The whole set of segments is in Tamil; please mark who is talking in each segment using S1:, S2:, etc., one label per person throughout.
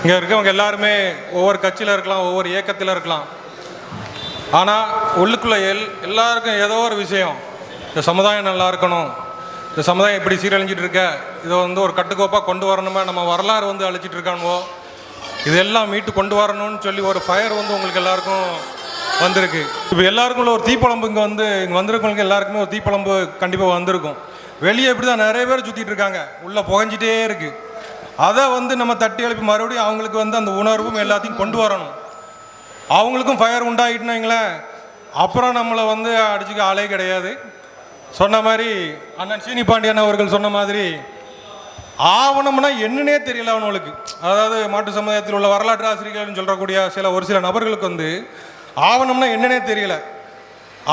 S1: இங்கே இருக்கவங்க எல்லாருமே ஒவ்வொரு கட்சியில் இருக்கலாம், ஒவ்வொரு இயக்கத்தில் இருக்கலாம். ஆனால் உள்ளுக்குள்ளே எல்லாருக்கும் ஏதோ ஒரு விஷயம், இந்த சமுதாயம் நல்லா இருக்கணும், இந்த சமுதாயம் எப்படி சீரழிஞ்சிட்டு இருக்க, இதை வந்து ஒரு கட்டுக்கோப்பாக கொண்டு வரணுமே, நம்ம வரலாறு வந்து அழிச்சிட்டு இருக்கானுவோ, இதெல்லாம் மீட்டு கொண்டு வரணும்னு சொல்லி ஒரு ஃபயர் வந்து உங்களுக்கு எல்லாருக்கும் வந்திருக்கு. இப்போ எல்லாருக்குள்ள ஒரு தீப்பழம்பு இங்கே வந்திருக்கவங்களுக்கு எல்லாருக்குமே ஒரு தீப்பழம்பு கண்டிப்பாக வந்திருக்கும். வெளியே இப்படி தான் நிறைய பேர் சுற்றிட்டு இருக்காங்க, உள்ளே புகஞ்சிட்டே இருக்குது. அதை வந்து நம்ம தட்டி எழுப்பி மறுபடியும் அவங்களுக்கு வந்து அந்த உணர்வும் எல்லாத்தையும் கொண்டு வரணும். அவங்களுக்கும் ஃபயர் உண்டாகிட்டுன்னு வைங்களேன், அப்புறம் நம்மளை வந்து அடிச்சுக்க ஆளே கிடையாது. சொன்ன மாதிரி அண்ணன் சீனி பாண்டியன் அவர்கள் சொன்ன மாதிரி ஆவணம்னா என்னன்னே தெரியல அவனுங்களுக்கு. அதாவது மாட்டு சமுதாயத்தில் உள்ள வரலாற்று ஆசிரியர்கள்னு சொல்லக்கூடிய ஒரு சில நபர்களுக்கு வந்து ஆவணம்னா என்னன்னே தெரியல.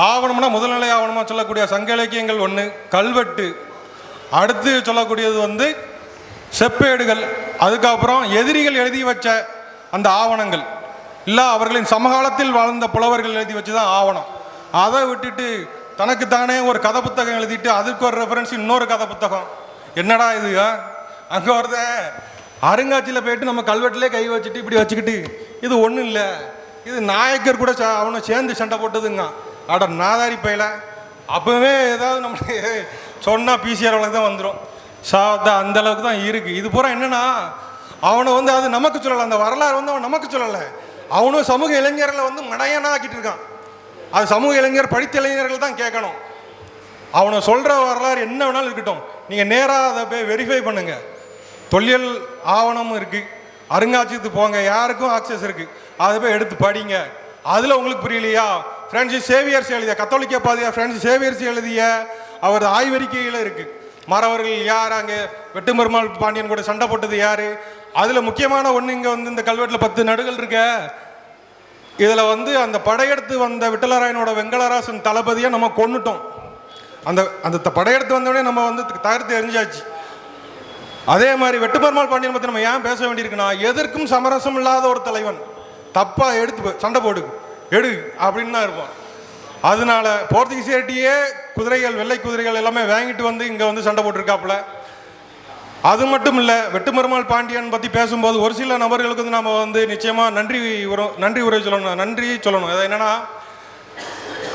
S1: ஆவணம்னா முதல்நிலை ஆவணமாக சொல்லக்கூடிய சங்க இலக்கியங்கள் ஒன்று, கல்வெட்டு, அடுத்து சொல்லக்கூடியது வந்து செப்பேடுகள், அதுக்கப்புறம் எதிரிகள் எழுதி வச்ச அந்த ஆவணங்கள், இல்லை அவர்களின் சமகாலத்தில் வாழ்ந்த புலவர்கள் எழுதி வச்சு தான் ஆவணம். அதை விட்டுட்டு தனக்குத்தானே ஒரு கதை புத்தகம் எழுதிட்டு அதுக்கு ஒரு ரெஃபரன்ஸ் இன்னொரு கதை புத்தகம். என்னடா இது? அங்கே வருத அருங்காட்சியில் போயிட்டு நம்ம கல்வெட்டிலே கை வச்சுட்டு இப்படி வச்சுக்கிட்டு இது ஒன்றும் இல்லை, இது நாயக்கர் கூட அவனை சேர்ந்து சண்டை போட்டதுங்க. அட நாதாரி பையில, அப்போவே ஏதாவது நம்மளுக்கு சொன்னால் பிசிஆர் அளவுக்கு தான் வந்துடும். அந்த அளவுக்கு தான் இருக்குது. இது பூரா என்னென்னா அவனை வந்து அது நமக்கு சொல்லலை, அந்த வரலாறு வந்து அவன் நமக்கு சொல்லலை, அவனும் சமூக இளைஞர்களை வந்து மடையனா ஆக்கிட்டு இருக்கான். அது சமூக இளைஞர் படித்த இளைஞர்கள் தான் கேட்கணும். அவனை சொல்கிற வரலாறு என்ன வேணாலும் இருக்கட்டும், நீங்கள் நேராக அதை போய் வெரிஃபை பண்ணுங்கள். தொல்லியல் ஆவணம் இருக்குது, அருங்காட்சியத்துக்கு போங்க, யாருக்கும் ஆக்சஸ் இருக்குது, அதை போய் எடுத்து படிங்க. அதில் உங்களுக்கு புரியலையா, பிரான்சிஸ் சேவியர்ஸ் எழுதிய கத்தோலிக்க பாதியா பிரான்சிஸ் சேவியர்ஸ் எழுதிய அவரது ஆய்வறிக்கையில் இருக்குது. மறவர்கள் யார், அங்கே வெட்டுமருமாள் பாண்டியன் கூட சண்டை போட்டது யார், அதில் முக்கியமான ஒன்று இங்கே வந்து இந்த கல்வெட்டில் 10 நடுகள் இருக்க. இதில் வந்து அந்த படையெடுத்து வந்த விட்டலராயனோட வெங்கடராசன் தளபதியை நம்ம கொன்னுட்டோம். அந்த படையெடுத்து வந்தோடனே நம்ம வந்து தகர்த்து எரிஞ்சாச்சு. அதே மாதிரி வெட்டுமருமாள் பாண்டியன் பற்றி நம்ம ஏன் பேச வேண்டியிருக்குன்னா, எதற்கும் சமரசம் இல்லாத ஒரு தலைவன், தப்பாக எடுத்து சண்டை போடு எடு அப்படின்னு தான் இருப்பான். அதனால போர்த்துகீசியர்கிட்டயே குதிரைகள், வெள்ளை குதிரைகள் எல்லாமே வாங்கிட்டு வந்து இங்கே வந்து சண்டை போட்டிருக்காப்புல. அது மட்டும் இல்லை, வெட்டுமருமாள் பாண்டியன் பற்றி பேசும்போது ஒரு சில நபர்களுக்கு வந்து நம்ம வந்து நிச்சயமாக நன்றி உரை சொல்லணும். அது என்னென்னா,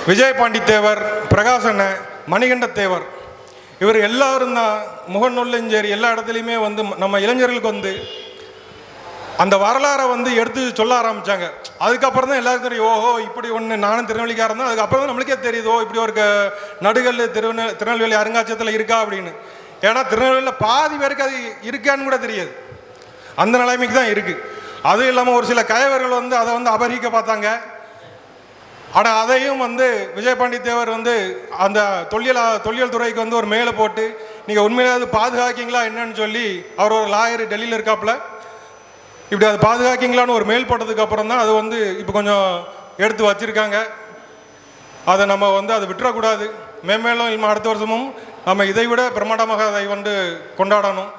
S1: விஜயபாண்டி தேவர், பிரகாசன, மணிகண்ட தேவர், இவர் எல்லாரும் தான் முகநூல்லையும் எல்லா இடத்துலையுமே வந்து நம்ம இளைஞர்களுக்கு வந்து அந்த வரலாறை வந்து எடுத்து சொல்ல ஆரம்பித்தாங்க. அதுக்கப்புறம் தான் எல்லாருக்கும் தெரியும், ஓஹோ இப்படி ஒன்று, நானும் திருநெல்வேலிக்காரன் தான், அதுக்கப்புறம் தான் நம்மளுக்கே தெரியுதோ இப்படி ஒரு நடுகள் திருநெல்வேலி அருங்காட்சியகத்தில் இருக்கா அப்படின்னு. ஏன்னா திருநெல்வேலியில் பாதி பேருக்கு அது இருக்கான்னு கூட தெரியாது, அந்த நிலைமைக்கு தான் இருக்குது. அதுவும் இல்லாமல் ஒரு சில கயவர்கள் வந்து அதை வந்து அபகரிக்க பார்த்தாங்க. ஆனால் அதையும் வந்து விஜயபாண்டி தேவர் வந்து அந்த தொல்லியல் துறைக்கு வந்து ஒரு மேலே போட்டு நீங்கள் உண்மையிலாவது பாதுகாக்கீங்களா என்னன்னு சொல்லி அவர் ஒரு லாயர் டெல்லியில் இருக்காப்புல, இப்படி அது பாதுகாக்கீங்களான்னு ஒரு மெயில் போட்டதுக்கு அப்புறம் தான் அது வந்து இப்போ கொஞ்சம் எடுத்து வச்சுருக்காங்க. அதை நம்ம வந்து அதை விட்டுறக்கூடாது. மேலும் அடுத்த வருஷமும் நம்ம இதை விட பிரமாண்டமாக அதை வந்து கொண்டாடணும்.